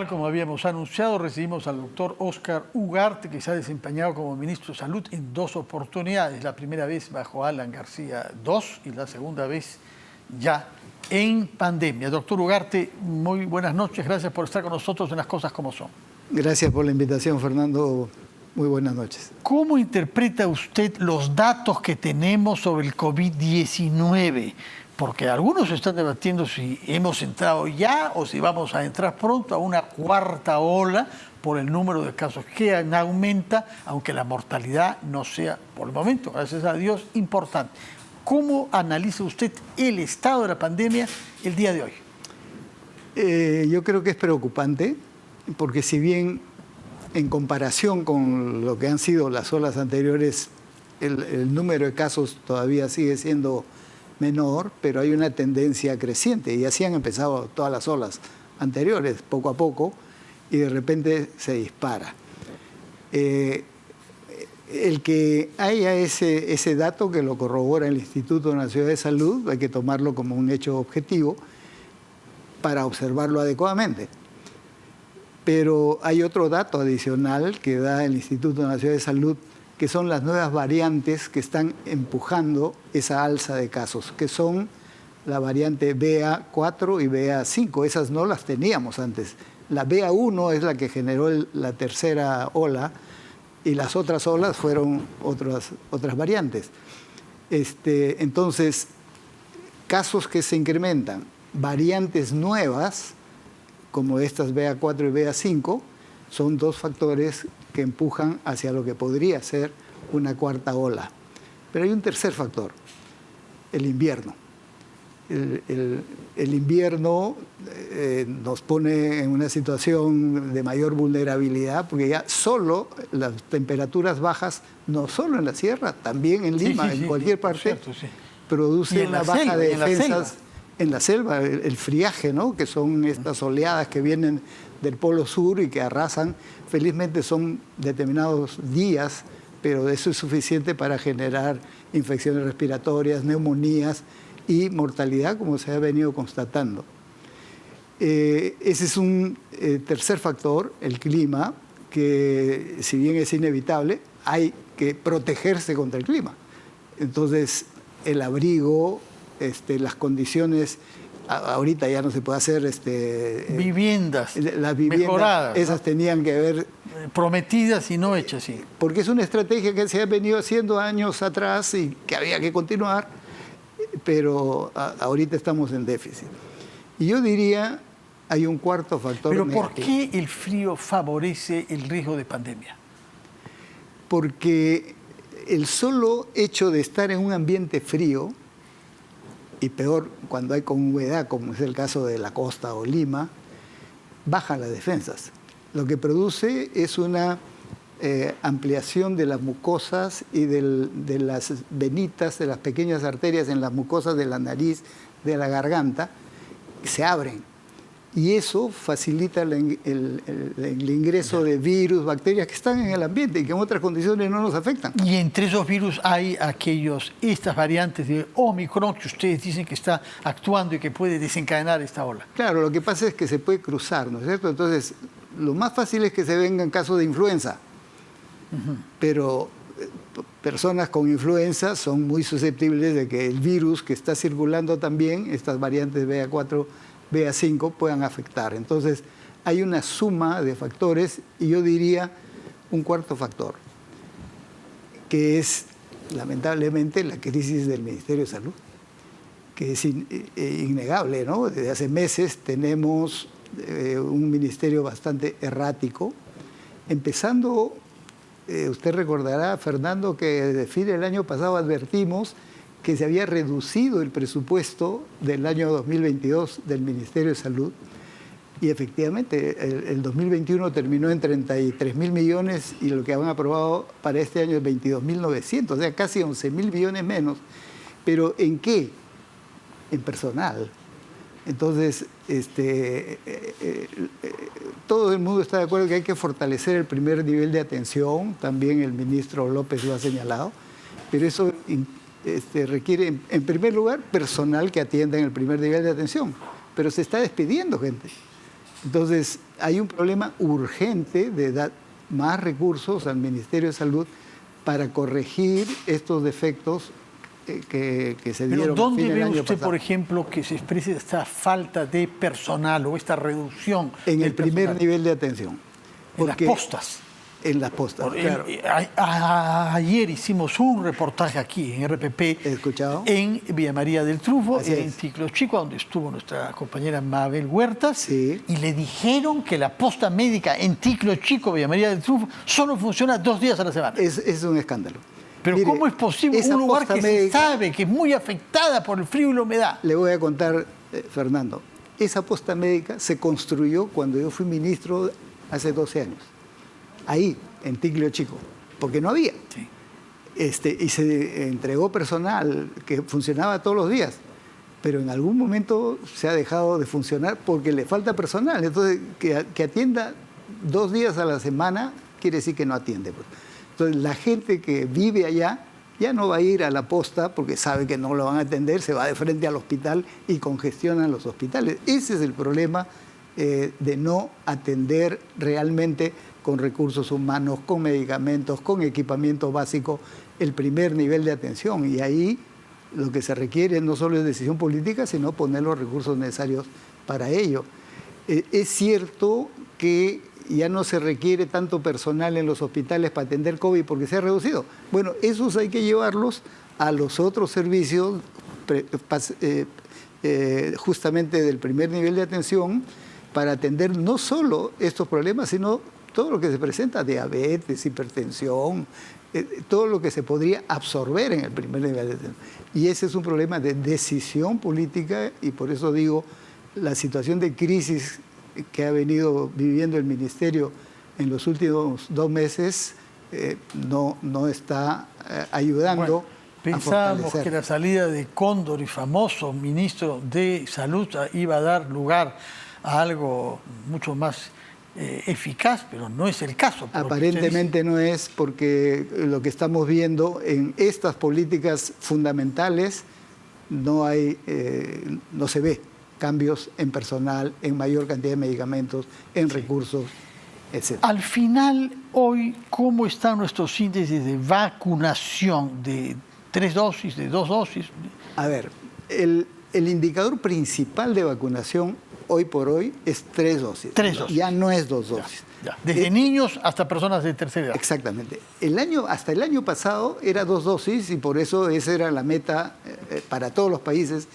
como habíamos anunciado, recibimos al doctor Óscar Ugarte, que se ha desempeñado como ministro de Salud en 2 oportunidades. La primera vez bajo Alan García II y la segunda vez ya en pandemia. Doctor Ugarte, muy buenas noches. Gracias por estar con nosotros en Las Cosas Como Son. Gracias por la invitación, Fernando. Muy buenas noches. ¿Cómo interpreta usted los datos que tenemos sobre el COVID-19? Porque algunos están debatiendo si hemos entrado ya o si vamos a entrar pronto a una cuarta ola por el número de casos que aumenta, aunque la mortalidad no sea, por el momento, gracias a Dios, importante. ¿Cómo analiza usted el estado de la pandemia el día de hoy? Yo creo que es preocupante, porque si bien en comparación con lo que han sido las olas anteriores, el número de casos todavía sigue siendo menor, pero hay una tendencia creciente, y así han empezado todas las olas anteriores, poco a poco, y de repente se dispara. El que haya ese dato que lo corrobora el Instituto Nacional de Salud, hay que tomarlo como un hecho objetivo para observarlo adecuadamente. Pero hay otro dato adicional que da el Instituto Nacional de Salud, que son las nuevas variantes que están empujando esa alza de casos, que son la variante BA4 y BA5. Esas no las teníamos antes. La BA1 es la que generó la tercera ola, y las otras olas fueron otras variantes. Entonces, casos que se incrementan, variantes nuevas, como estas BA4 y BA5, son dos factores que empujan hacia lo que podría ser una cuarta ola. Pero hay un tercer factor, el invierno. El invierno nos pone en una situación de mayor vulnerabilidad, porque ya solo las temperaturas bajas, no solo en la sierra, también en Lima, en cualquier parte, cierto, produce una baja de defensas. En la selva, el friaje, ¿no? Que son estas oleadas que vienen del Polo Sur y que arrasan. Felizmente son determinados días, pero eso es suficiente para generar infecciones respiratorias, neumonías y mortalidad, como se ha venido constatando. Ese es un tercer factor, el clima, que si bien es inevitable, hay que protegerse contra el clima. Entonces, el abrigo, las condiciones, ahorita ya no se puede hacer viviendas, las viviendas mejoradas, esas, ¿no? Tenían que haber prometidas y no hechas, sí. Porque es una estrategia que se ha venido haciendo años atrás y que había que continuar, pero ahorita estamos en déficit. Y yo diría, hay un cuarto factor ¿Pero negativo. por qué el frío favorece el riesgo de pandemia? Porque el solo hecho de estar en un ambiente frío, y peor cuando hay con humedad, como es el caso de la costa o Lima, bajan las defensas. Lo que produce es una ampliación de las mucosas y de las venitas, de las pequeñas arterias en las mucosas de la nariz, de la garganta, se abren. Y eso facilita el ingreso de virus, bacterias que están en el ambiente y que en otras condiciones no nos afectan. Y entre esos virus hay estas variantes de Omicron que ustedes dicen que está actuando y que puede desencadenar esta ola. Claro, lo que pasa es que se puede cruzar, ¿no es cierto? Entonces, lo más fácil es que se venga en caso de influenza. Pero personas con influenza son muy susceptibles de que el virus que está circulando también, estas variantes BA4, BA5, puedan afectar. Entonces, hay una suma de factores, y yo diría un cuarto factor, que es, lamentablemente, la crisis del Ministerio de Salud, que es innegable, ¿no? Desde hace meses tenemos un ministerio bastante errático, empezando, usted recordará, Fernando, que desde fin del año pasado advertimos que se había reducido el presupuesto del año 2022 del Ministerio de Salud, y efectivamente el 2021 terminó en 33.000 millones y lo que han aprobado para este año es 22.900, o sea, casi 11.000 millones menos. ¿Pero en qué? En personal. Entonces, todo el mundo está de acuerdo que hay que fortalecer el primer nivel de atención, también el ministro López lo ha señalado, pero eso requiere, en primer lugar, personal que atienda en el primer nivel de atención, pero se está despidiendo gente. Entonces, hay un problema urgente de dar más recursos al Ministerio de Salud para corregir estos defectos que se dieron. Pero ¿dónde el ve año usted, pasado. por ejemplo, que se exprese esta falta de personal o esta reducción En del el primer personal? nivel de atención. En las postas. En las postas, claro. Ayer hicimos un reportaje aquí en RPP, ¿He escuchado? en Villa María del Trufo, Así en es. Ticlo Chico, donde estuvo nuestra compañera Mabel Huertas, Sí. y le dijeron que la posta médica en Ticlo Chico, Villa María del Trufo, solo funciona 2 días a la semana. Es un escándalo. Pero Mire, ¿cómo es posible esa un lugar posta que se médica, sabe que es muy afectada por el frío y la humedad? Le voy a contar, Fernando, esa posta médica se construyó cuando yo fui ministro hace 12 años. Ahí, en Ticlio Chico, porque no había. Sí. Y se entregó personal que funcionaba todos los días, pero en algún momento se ha dejado de funcionar porque le falta personal. Entonces, que atienda 2 días a la semana quiere decir que no atiende. Pues. Entonces, la gente que vive allá ya no va a ir a la posta porque sabe que no lo van a atender, se va de frente al hospital y congestionan los hospitales. Ese es el problema de no atender realmente con recursos humanos, con medicamentos, con equipamiento básico, el primer nivel de atención. Y ahí lo que se requiere no solo es decisión política, sino poner los recursos necesarios para ello. Es cierto que ya no se requiere tanto personal en los hospitales para atender COVID porque se ha reducido. Bueno, esos hay que llevarlos a los otros servicios justamente del primer nivel de atención para atender no solo estos problemas, sino todo lo que se presenta, diabetes, hipertensión, todo lo que se podría absorber en el primer nivel de atención. Y ese es un problema de decisión política y por eso digo, la situación de crisis que ha venido viviendo el Ministerio en los últimos 2 meses no está ayudando. Pensábamos que la salida de Cóndor, y famoso ministro de Salud, iba a dar lugar a algo mucho más eficaz, pero no es el caso. Aparentemente no es, porque lo que estamos viendo en estas políticas fundamentales no se ve cambios en personal, en mayor cantidad de medicamentos, en recursos, etc. Al final, hoy, ¿cómo están nuestros índices de vacunación de 3 dosis, de 2 dosis? A ver, el indicador principal de vacunación hoy por hoy es 3 dosis. 3 dosis. Ya no es 2 dosis. Ya. Desde niños hasta personas de tercera edad. Exactamente. Hasta el año pasado era 2 dosis y por eso esa era la meta para todos los países,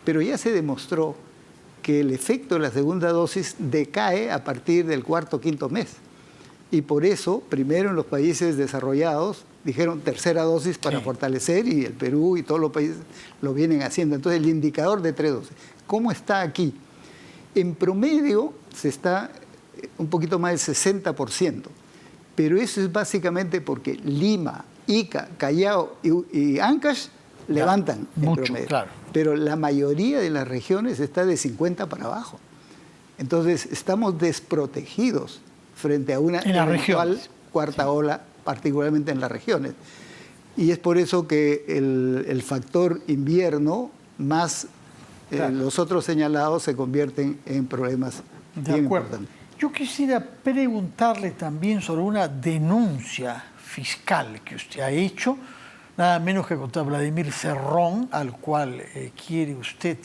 pero ya se demostró que el efecto de la segunda dosis decae a partir del 4º o 5º mes. Y por eso, primero en los países desarrollados, dijeron tercera dosis para fortalecer, y el Perú y todos los países lo vienen haciendo. Entonces, el indicador de 3 dosis. ¿Cómo está aquí? En promedio se está un poquito más del 60%, pero eso es básicamente porque Lima, Ica, Callao y Ancash levantan en promedio. Claro. Pero la mayoría de las regiones está de 50 para abajo. Entonces, estamos desprotegidos frente a una eventual 4ª ola, particularmente en las regiones. Y es por eso que el factor invierno más los otros señalados se convierten en problemas bien importantes. Yo quisiera preguntarle también sobre una denuncia fiscal que usted ha hecho, nada menos que contra Vladimir Cerrón, al cual quiere usted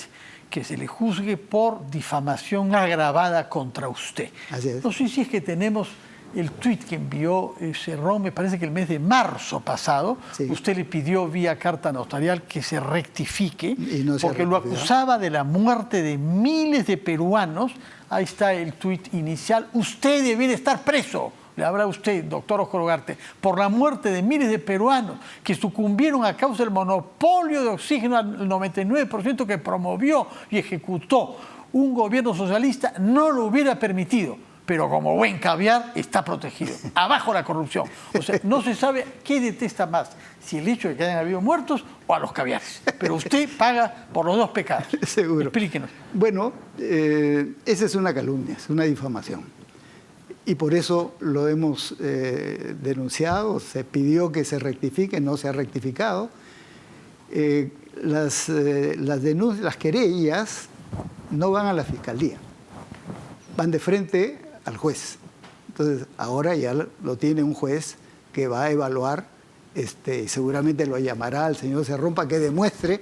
que se le juzgue por difamación agravada contra usted. Así es. No sé si es que tenemos el tuit que envió Cerrón, me parece que el mes de marzo pasado, usted le pidió vía carta notarial que se rectifique, porque lo acusaba de la muerte de miles de peruanos. Ahí está el tuit inicial. Usted debiera estar preso, le habla usted, doctor Oscar Ugarte, por la muerte de miles de peruanos que sucumbieron a causa del monopolio de oxígeno al 99% que promovió y ejecutó un gobierno socialista. No lo hubiera permitido, pero como buen caviar está protegido. Abajo la corrupción. O sea, no se sabe qué detesta más, si el hecho de que hayan habido muertos o a los caviares. Pero usted paga por los 2 pecados. Seguro. Explíquenos. Bueno, esa es una calumnia, es una difamación. Y por eso lo hemos denunciado, se pidió que se rectifique, no se ha rectificado. Las denuncias, las querellas no van a la Fiscalía. van de frente al juez. Entonces, ahora ya lo tiene un juez que va a evaluar, seguramente lo llamará al señor Cerrón para que demuestre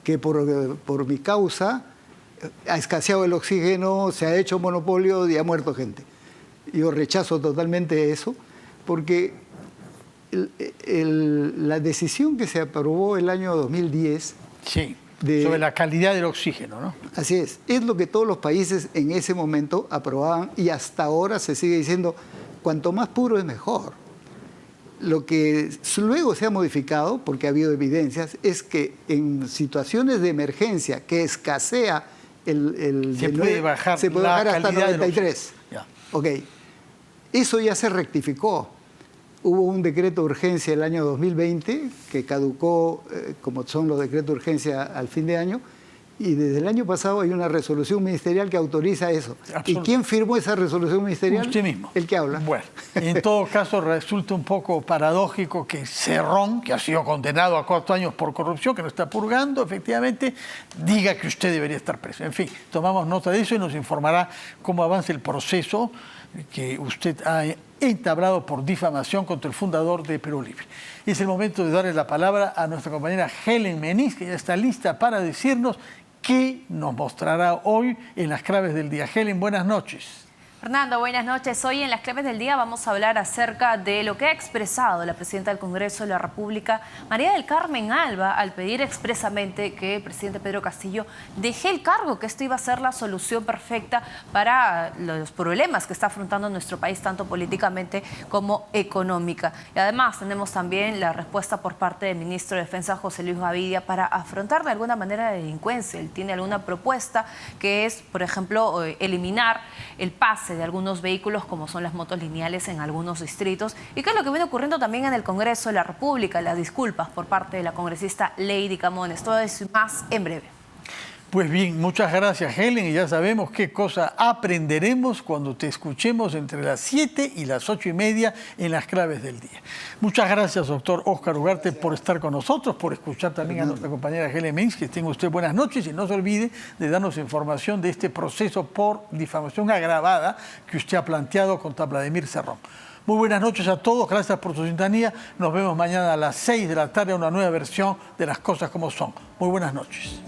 que por mi causa ha escaseado el oxígeno, se ha hecho monopolio y ha muerto gente. Yo rechazo totalmente eso, porque la decisión que se aprobó el año 2010... Sí, sobre la calidad del oxígeno, ¿no? Así es lo que todos los países en ese momento aprobaban y hasta ahora se sigue diciendo, cuanto más puro es mejor. Lo que luego se ha modificado, porque ha habido evidencias, es que en situaciones de emergencia que escasea se puede bajar hasta 93. Ok, eso ya se rectificó. Hubo un decreto de urgencia el año 2020 que caducó, como son los decretos de urgencia al fin de año, y desde el año pasado hay una resolución ministerial que autoriza eso. ¿Y quién firmó esa resolución ministerial? Usted mismo. El que habla. Bueno, en todo caso resulta un poco paradójico que Cerrón, que ha sido condenado a 4 años por corrupción, que no está purgando, efectivamente, diga que usted debería estar preso. En fin, tomamos nota de eso y nos informará cómo avanza el proceso que usted ha entablado por difamación contra el fundador de Perú Libre. Es el momento de darle la palabra a nuestra compañera Helen Meniz, que ya está lista para decirnos qué nos mostrará hoy en las claves del día. Helen, buenas noches. Fernando, buenas noches. Hoy en las claves del día vamos a hablar acerca de lo que ha expresado la presidenta del Congreso de la República, María del Carmen Alba, al pedir expresamente que el presidente Pedro Castillo deje el cargo, que esto iba a ser la solución perfecta para los problemas que está afrontando nuestro país, tanto políticamente como económica. Y además tenemos también la respuesta por parte del ministro de Defensa, José Luis Gavidia, para afrontar de alguna manera la delincuencia. Él tiene alguna propuesta que es, por ejemplo, eliminar el pase de algunos vehículos como son las motos lineales en algunos distritos, y qué es lo que viene ocurriendo también en el Congreso de la República, las disculpas por parte de la congresista Lady Camones. Todo eso y más en breve. Pues bien, muchas gracias, Helen, y ya sabemos qué cosa aprenderemos cuando te escuchemos entre las 7 y las 8:30 en las claves del día. Muchas gracias, doctor Óscar Ugarte, por estar con nosotros, por escuchar también a nuestra compañera Helen Meniz. Que tenga usted buenas noches y no se olvide de darnos información de este proceso por difamación agravada que usted ha planteado contra Vladimir Cerrón. Muy buenas noches a todos, gracias por su sintonía. Nos vemos mañana a las 6 de la tarde a una nueva versión de Las Cosas Como Son. Muy buenas noches.